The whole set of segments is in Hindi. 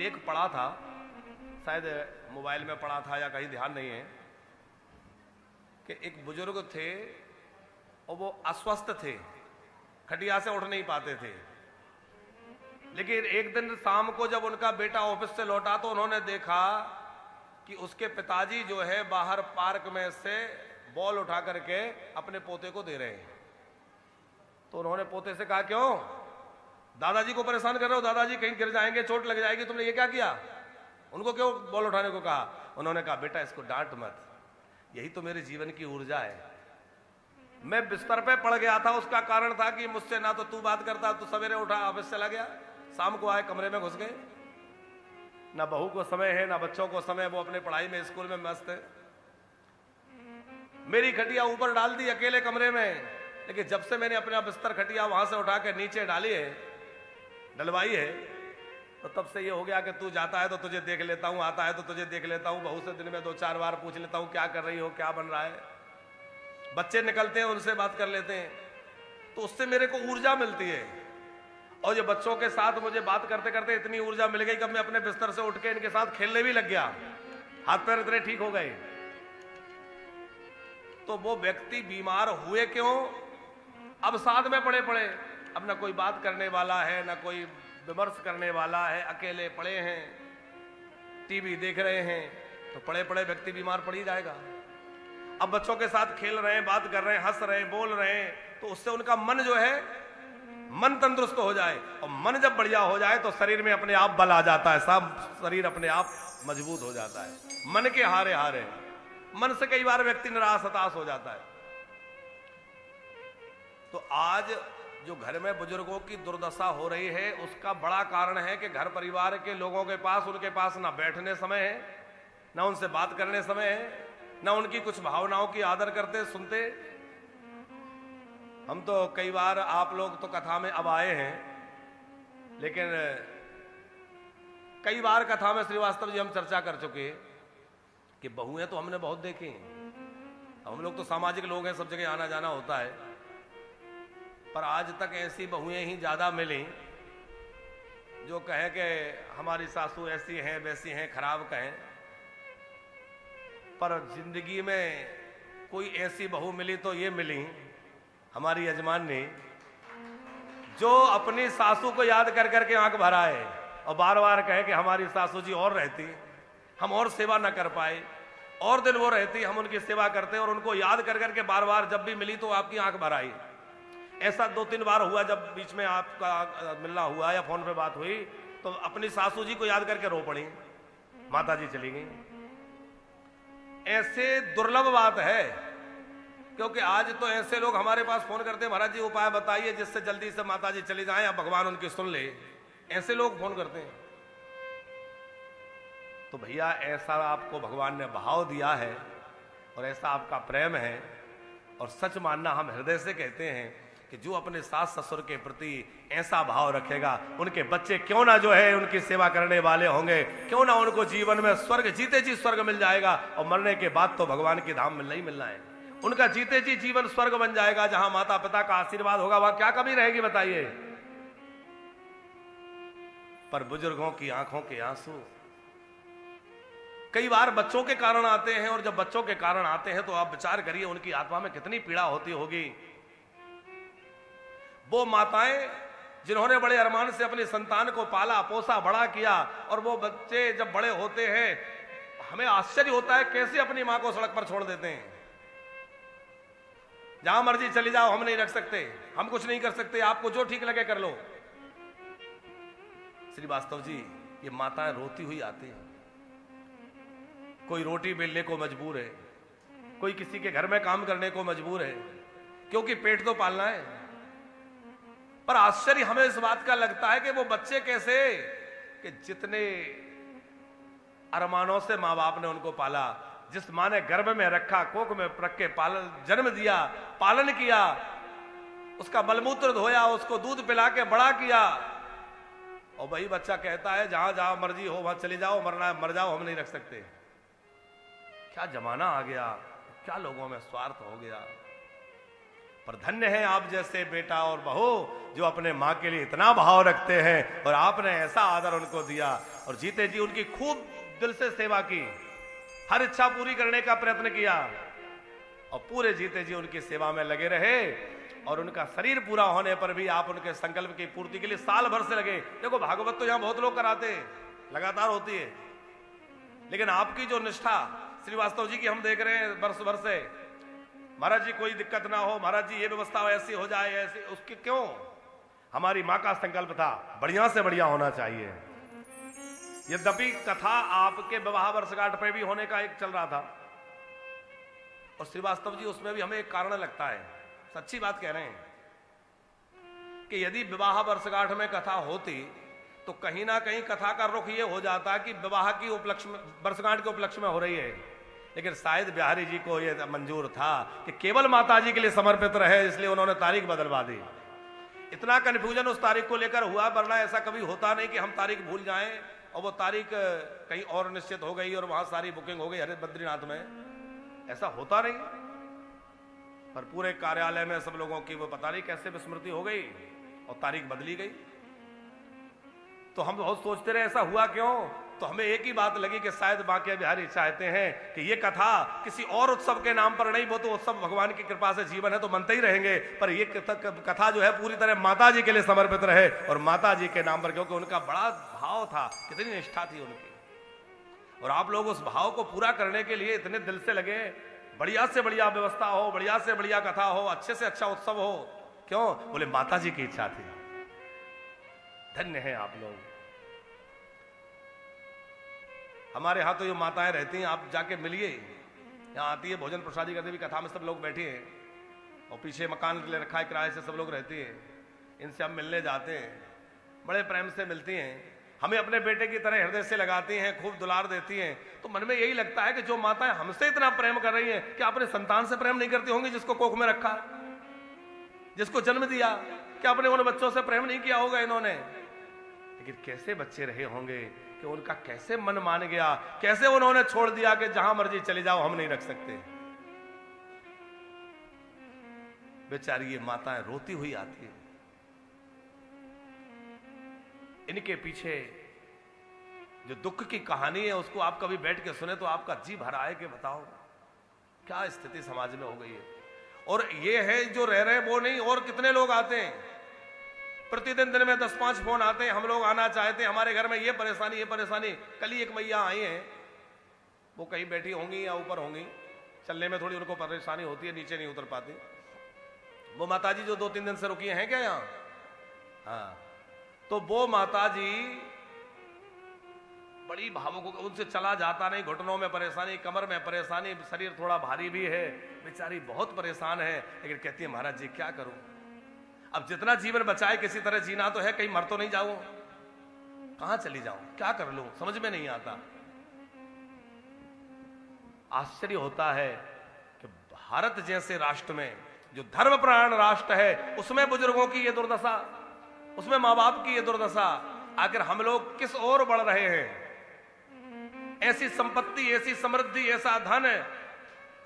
लेख पढ़ा था, शायद मोबाइल में पढ़ा था या कहीं ध्यान नहीं है, कि एक बुजुर्ग थे और वो अस्वस्थ थे, खटिया से उठ नहीं पाते थे। लेकिन एक दिन शाम को जब उनका बेटा ऑफिस से लौटा तो उन्होंने देखा कि उसके पिताजी जो है बाहर पार्क में से बॉल उठा करके अपने पोते को दे रहे हैं। तो उन्होंने पोते से कहा, क्यों दादाजी को परेशान कर रहे हो, दादाजी कहीं गिर जाएंगे, चोट लग जाएगी, तुमने ये क्या किया? उनको क्यों बॉल उठाने को कहा? उन्होंने कहा, बेटा इसको डांट मत, यही तो मेरे जीवन की ऊर्जा है। मैं बिस्तर पे पड़ गया था, उसका कारण था कि मुझसे ना तो तू बात करता, तू सवेरे उठा ऑफिस चला गया, शाम को आए कमरे में घुस गए, ना बहू को समय है ना बच्चों को समय, वो अपने पढ़ाई में स्कूल में मस्त है। मेरी खटिया ऊपर डाल दी अकेले कमरे में, लेकिन जब से मैंने अपना बिस्तर खटिया वहां से उठा के नीचे डाली है, डलवाई है, तो तब से ये हो गया कि तू जाता है तो तुझे देख लेता हूं, आता है तो तुझे देख लेता हूं, बहू से दिन में 2-4 बार पूछ लेता हूं क्या कर रही हो, क्या बन रहा है। बच्चे निकलते हैं उनसे बात कर लेते हैं, तो उससे मेरे को ऊर्जा मिलती है। और ये बच्चों के साथ मुझे बात करते करते इतनी ऊर्जा मिल गई कि मैं अपने बिस्तर से उठ के इनके साथ खेलने भी लग गया, हाथ पैर इतने ठीक हो गए। तो वो व्यक्ति बीमार हुए क्यों? अब साथ में पड़े पड़े, अब ना कोई बात करने वाला है, ना कोई विमर्श करने वाला है, अकेले पड़े हैं, टीवी देख रहे हैं, तो पड़े पड़े व्यक्ति बीमार पड़ ही जाएगा। अब बच्चों के साथ खेल रहे हैं, बात कर रहे हैं, हंस रहे हैं, बोल रहे हैं, तो उससे उनका मन जो है, मन तंदुरुस्त हो जाए, और मन जब बढ़िया हो जाए तो शरीर में अपने आप बल आ जाता है, सब शरीर अपने आप मजबूत हो जाता है। मन के हारे हारे, मन से कई बार व्यक्ति निराश हताश हो जाता है। तो आज जो घर में बुजुर्गों की दुर्दशा हो रही है, उसका बड़ा कारण है कि घर परिवार के लोगों के पास, उनके पास ना बैठने समय है, ना उनसे बात करने समय है, ना उनकी कुछ भावनाओं की आदर करते सुनते। हम तो कई बार, आप लोग तो कथा में अब आए हैं, लेकिन कई बार कथा में श्रीवास्तव जी हम चर्चा कर चुके कि बहुएं तो हमने बहुत देखी, हम लोग तो सामाजिक लोग हैं, सब जगह आना जाना होता है, पर आज तक ऐसी बहुएं ही ज्यादा मिली जो कहे कि हमारी सासू ऐसी हैं वैसी हैं, खराब कहें। पर जिंदगी में कोई ऐसी बहू मिली तो ये मिली हमारी यजमान ने, जो अपनी सासू को याद कर करके आंख भराए और बार बार कहे कि हमारी सासू जी और रहती, हम और सेवा न कर पाए, और दिन वो रहती, हम उनकी सेवा करते, और उनको याद कर करके बार बार जब भी मिली तो आपकी आंख भराई। ऐसा 2-3 बार हुआ, जब बीच में आपका मिलना हुआ या फोन पे बात हुई तो अपनी सासू जी को याद करके रो पड़ी, माता जी चली गई। ऐसे दुर्लभ बात है, क्योंकि आज तो ऐसे लोग हमारे पास फोन करते हैं, महाराज जी उपाय बताइए जिससे जल्दी से माता जी चली जाएं या भगवान उनकी सुन ले, ऐसे लोग फोन करते हैं। तो भैया ऐसा आपको भगवान ने भाव दिया है और ऐसा आपका प्रेम है, और सच मानना हम हृदय से कहते हैं कि जो अपने सास ससुर के प्रति ऐसा भाव रखेगा, उनके बच्चे क्यों ना जो है उनकी सेवा करने वाले होंगे, क्यों ना उनको जीवन में स्वर्ग, जीते जी स्वर्ग मिल जाएगा, और मरने के बाद तो भगवान की धाम मिलना ही मिलना है। उनका जीते जी जीवन स्वर्ग बन जाएगा, जहां माता पिता का आशीर्वाद होगा, वहां क्या कमी रहेगी बताइए। पर बुजुर्गों की आंखों के आंसू कई बार बच्चों के कारण आते हैं, और जब बच्चों के कारण आते हैं तो आप विचार करिए उनकी आत्मा में कितनी पीड़ा होती होगी। वो माताएं जिन्होंने बड़े अरमान से अपनी संतान को पाला पोसा बड़ा किया, और वो बच्चे जब बड़े होते हैं हमें आश्चर्य होता है कैसे अपनी मां को सड़क पर छोड़ देते हैं। जहां मर्जी चली जाओ, हम नहीं रख सकते, हम कुछ नहीं कर सकते, आपको जो ठीक लगे कर लो। श्रीवास्तव जी, ये माताएं रोती हुई आती हैं। कोई रोटी बेलने को मजबूर है, कोई किसी के घर में काम करने को मजबूर है, क्योंकि पेट तो पालना है। पर आश्चर्य हमें इस बात का लगता है कि वो बच्चे कैसे, कि जितने अरमानों से मां बाप ने उनको पाला, जिस मां ने गर्भ में रखा, कोख में रख के जन्म दिया, पालन किया, उसका मलमूत्र धोया, उसको दूध पिला के बड़ा किया, और वही बच्चा कहता है जहां जहां मर्जी हो वहां चले जाओ, मरना है मर जाओ, हम नहीं रख सकते। क्या जमाना आ गया, क्या लोगों में स्वार्थ हो गया। पर धन्य है आप जैसे बेटा और बहू जो अपने माँ के लिए इतना भाव रखते हैं, और आपने ऐसा आदर उनको दिया और जीते जी उनकी खूब दिल से सेवा की, हर इच्छा पूरी करने का प्रयत्न किया और पूरे जीते जी उनकी सेवा में लगे रहे। और उनका शरीर पूरा होने पर भी आप उनके संकल्प की पूर्ति के लिए साल भर से लगे। देखो भागवत तो यहां बहुत लोग कराते हैं, लगातार होती है, लेकिन आपकी जो निष्ठा श्रीवास्तव जी की हम देख रहे हैं वर्ष भर से, महाराज जी कोई दिक्कत ना हो, महाराज जी ये व्यवस्था ऐसी हो जाए, ऐसी, उसकी क्यों? हमारी मां का संकल्प था बढ़िया से बढ़िया होना चाहिए। यद्यपि कथा आपके विवाह वर्षगांठ पे भी होने का एक चल रहा था, और श्रीवास्तव जी उसमें भी हमें एक कारण लगता है, सच्ची बात कह रहे हैं कि यदि विवाह वर्षगांठ में कथा होती तो कहीं ना कहीं कथा का रुख ये हो जाता कि विवाह की उपलक्ष्य में, वर्षगांठ के उपलक्ष्य में हो रही है, लेकिन शायद बिहारी जी को यह मंजूर था कि केवल माता जी के लिए समर्पित रहे, इसलिए उन्होंने तारीख बदलवा दी। इतना कंफ्यूजन उस तारीख को लेकर हुआ, वरना ऐसा कभी होता नहीं कि हम तारीख भूल जाएं और वो तारीख कहीं और निश्चित हो गई और वहां सारी बुकिंग हो गई हरे बद्रीनाथ में, ऐसा होता नहीं। पर पूरे कार्यालय में सब लोगों की वो पता नहीं कैसे विस्मृति हो गई और तारीख बदली गई। तो हम बहुत सोचते रहे ऐसा हुआ क्यों, तो हमें एक ही बात लगी कि शायद बांके बिहारी चाहते हैं कि ये कथा किसी और उत्सव के नाम पर नहीं, वो तो उत्सव भगवान की कृपा से जीवन है तो मनते ही रहेंगे, पर ये कथा जो है पूरी तरह माता जी के लिए समर्पित रहे और माता जी के नाम पर, क्योंकि उनका बड़ा भाव था, कितनी निष्ठा थी उनकी, और आप लोग उस भाव को पूरा करने के लिए इतने दिल से लगे। बढ़िया से बढ़िया व्यवस्था हो, बढ़िया से बढ़िया कथा हो, अच्छे से अच्छा उत्सव हो, क्यों? बोले माता जी की इच्छा थी। धन्य है आप लोग। हमारे यहां तो ये माताएं रहती हैं, आप जाके मिलिए, यहां आती है भोजन प्रसादी करते भी, कथा में सब लोग बैठे हैं और पीछे मकान ले रखा है किराए से, सब लोग रहती है, इनसे हम मिलने जाते हैं, बड़े प्रेम से मिलती हैं, हमें अपने बेटे की तरह हृदय से लगाती हैं, खूब दुलार देती हैं। तो मन में यही लगता है कि जो माताएं हमसे इतना प्रेम कर रही हैं, क्या अपने संतान से प्रेम नहीं करती होंगी जिसको कोख में रखा, जिसको जन्म दिया? क्या अपने उन बच्चों से प्रेम नहीं किया होगा इन्होंने? लेकिन कैसे बच्चे रहे होंगे कि उनका कैसे मन मान गया, कैसे उन्होंने छोड़ दिया कि जहां मर्जी चले जाओ, हम नहीं रख सकते। बेचारी ये माताएं रोती हुई आती है। इनके पीछे जो दुख की कहानी है उसको आप कभी बैठ के सुने तो आपका जी भर आए कि बताओ क्या स्थिति समाज में हो गई है। और ये है जो रह रहे वो नहीं, और कितने लोग आते हैं प्रतिदिन, दिन में 10-5 फोन आते हैं, हम लोग आना चाहते हैं, हमारे घर में ये परेशानी ये परेशानी। कल ही एक मैया आई हैं, वो कहीं बैठी होंगी या ऊपर होंगी, चलने में थोड़ी उनको परेशानी होती है, नीचे नहीं उतर पाती। वो माताजी जो 2-3 दिन से रुकी हैं क्या यहाँ? हाँ, तो वो माताजी बड़ी भावुक, उनसे चला जाता नहीं, घुटनों में परेशानी, कमर में परेशानी, शरीर थोड़ा भारी भी है, बेचारी बहुत परेशान है, लेकिन कहती है महाराज जी क्या करूं, अब जितना जीवन बचाए किसी तरह जीना तो है, कहीं मर तो नहीं जाऊं, कहां चली जाऊं, क्या कर लूं, समझ में नहीं आता। आश्चर्य होता है कि भारत जैसे राष्ट्र में, जो धर्मप्राण राष्ट्र है, उसमें बुजुर्गों की ये दुर्दशा, उसमें मां बाप की ये दुर्दशा, आखिर हम लोग किस ओर बढ़ रहे हैं? ऐसी संपत्ति, ऐसी समृद्धि, ऐसा धन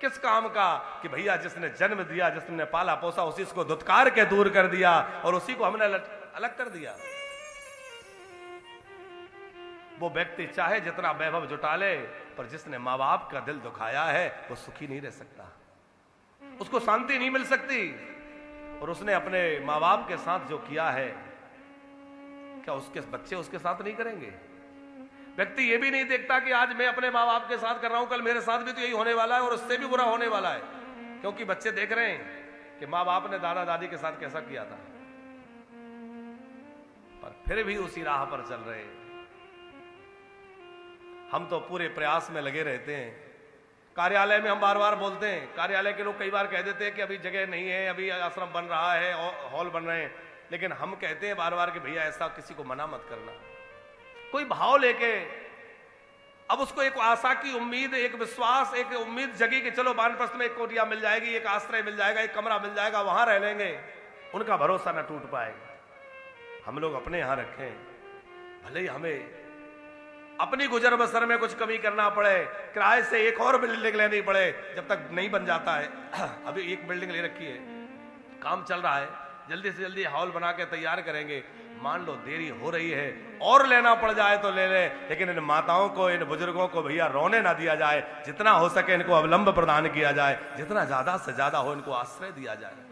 किस काम का कि भैया जिसने जन्म दिया, जिसने पाला पोसा, उसी को धुतकार के दूर कर दिया और उसी को हमने अलग कर दिया। वो व्यक्ति चाहे जितना वैभव जुटा ले, पर जिसने मां बाप का दिल दुखाया है वो सुखी नहीं रह सकता, उसको शांति नहीं मिल सकती। और उसने अपने मां बाप के साथ जो किया है, क्या उसके बच्चे उसके साथ नहीं करेंगे? व्यक्ति ये भी नहीं देखता कि आज मैं अपने माँ बाप के साथ कर रहा हूं, कल मेरे साथ भी तो यही होने वाला है और उससे भी बुरा होने वाला है, क्योंकि बच्चे देख रहे हैं कि माँ बाप ने दादा दादी के साथ कैसा किया था, पर फिर भी उसी राह पर चल रहे हैं। हम तो पूरे प्रयास में लगे रहते हैं। कार्यालय में हम बार बार बोलते हैं, कार्यालय के लोग कई बार कह देते हैं कि अभी जगह नहीं है, अभी आश्रम बन रहा है, हॉल बन रहे हैं, लेकिन हम कहते हैं बार बार कि भैया ऐसा किसी को मना मत करना। कोई भाव लेके अब उसको एक आशा की उम्मीद, एक विश्वास, एक उम्मीद जगी कि चलो वानप्रस्थ में एक कोठिया मिल जाएगी, एक आश्रय मिल जाएगा, एक कमरा मिल जाएगा, वहां रह लेंगे, उनका भरोसा न टूट पाएगा। हम लोग अपने यहां रखें, भले ही हमें अपनी गुजर बसर में कुछ कमी करना पड़े, किराए से एक और बिल्डिंग लेनी पड़े, जब तक नहीं बन जाता है। अभी एक बिल्डिंग ले रखी है, काम चल रहा है, जल्दी से जल्दी हॉल बना के तैयार करेंगे। मान लो देरी हो रही है और लेना पड़ जाए तो ले ले, लेकिन इन माताओं को, इन बुजुर्गों को भैया रोने ना दिया जाए। जितना हो सके इनको अवलंब प्रदान किया जाए, जितना ज्यादा से ज्यादा हो इनको आश्रय दिया जाए।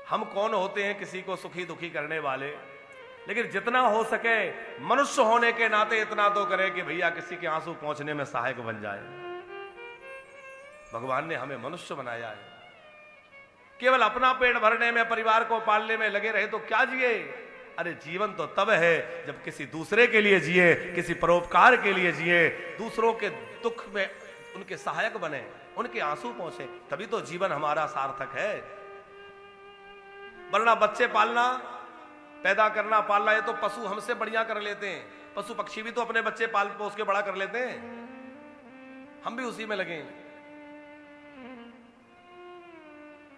हम कौन होते हैं किसी को सुखी दुखी करने वाले, लेकिन जितना हो सके मनुष्य होने के नाते इतना तो करें कि भैया किसी के आंसू पहुंचने में सहायक बन जाए। भगवान ने हमें मनुष्य बनाया है, केवल अपना पेट भरने में, परिवार को पालने में लगे रहे तो क्या जिए। अरे जीवन तो तब है जब किसी दूसरे के लिए जिए, किसी परोपकार के लिए जिए, दूसरों के दुख में उनके सहायक बने, उनके आंसू पहुंचे, तभी तो जीवन हमारा सार्थक है। वरना बच्चे पालना, पैदा करना, पालना, ये तो पशु हमसे बढ़िया कर लेते हैं। पशु पक्षी भी तो अपने बच्चे पाल पोस के बड़ा कर लेते हैं, हम भी उसी में लगे।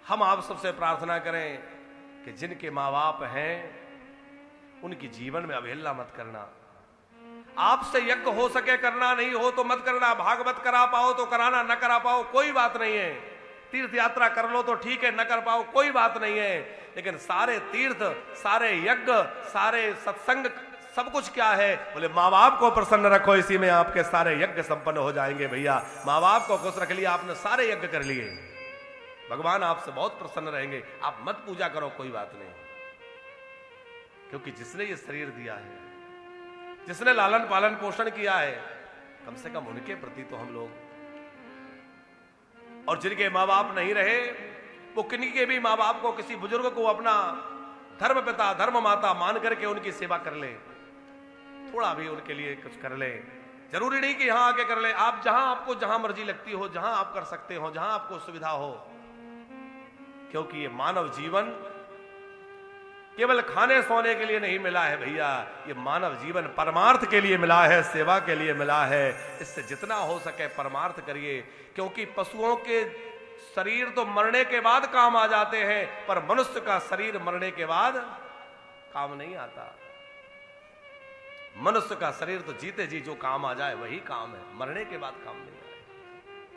हम आप सबसे प्रार्थना करें कि जिनके माँ बाप हैं उनकी जीवन में अवहेलना मत करना। आपसे यज्ञ हो सके करना, नहीं हो तो मत करना। भागवत करा पाओ तो कराना, न करा पाओ कोई बात नहीं है। तीर्थ यात्रा कर लो तो ठीक है, न कर पाओ कोई बात नहीं है। लेकिन सारे तीर्थ, सारे यज्ञ, सारे सत्संग, सब कुछ क्या है? बोले माँ बाप को प्रसन्न रखो, इसी में आपके सारे यज्ञ संपन्न हो जाएंगे। भैया माँ बाप को खुश रख लिया आपने, सारे यज्ञ कर लिए, भगवान आपसे बहुत प्रसन्न रहेंगे। आप मत पूजा करो कोई बात नहीं, क्योंकि जिसने ये शरीर दिया है, जिसने लालन पालन पोषण किया है, कम से कम उनके प्रति तो हम लोग, और जिनके माँ बाप नहीं रहे वो किन्हीं के भी माँ बाप को, किसी बुजुर्ग को अपना धर्म पिता, धर्म माता मान करके उनकी सेवा कर ले, थोड़ा भी उनके लिए कुछ कर ले। जरूरी नहीं कि यहां आके कर ले, आप जहां, आपको जहां मर्जी लगती हो, जहां आप कर सकते हो, जहां आपको सुविधा हो। क्योंकि ये मानव जीवन केवल खाने सोने के लिए नहीं मिला है भैया, ये मानव जीवन परमार्थ के लिए मिला है, सेवा के लिए मिला है। इससे जितना हो सके परमार्थ करिए, क्योंकि पशुओं के शरीर तो मरने के बाद काम आ जाते हैं, पर मनुष्य का शरीर मरने के बाद काम नहीं आता। मनुष्य का शरीर तो जीते जी जो काम आ जाए वही काम है, मरने के बाद काम नहीं आता।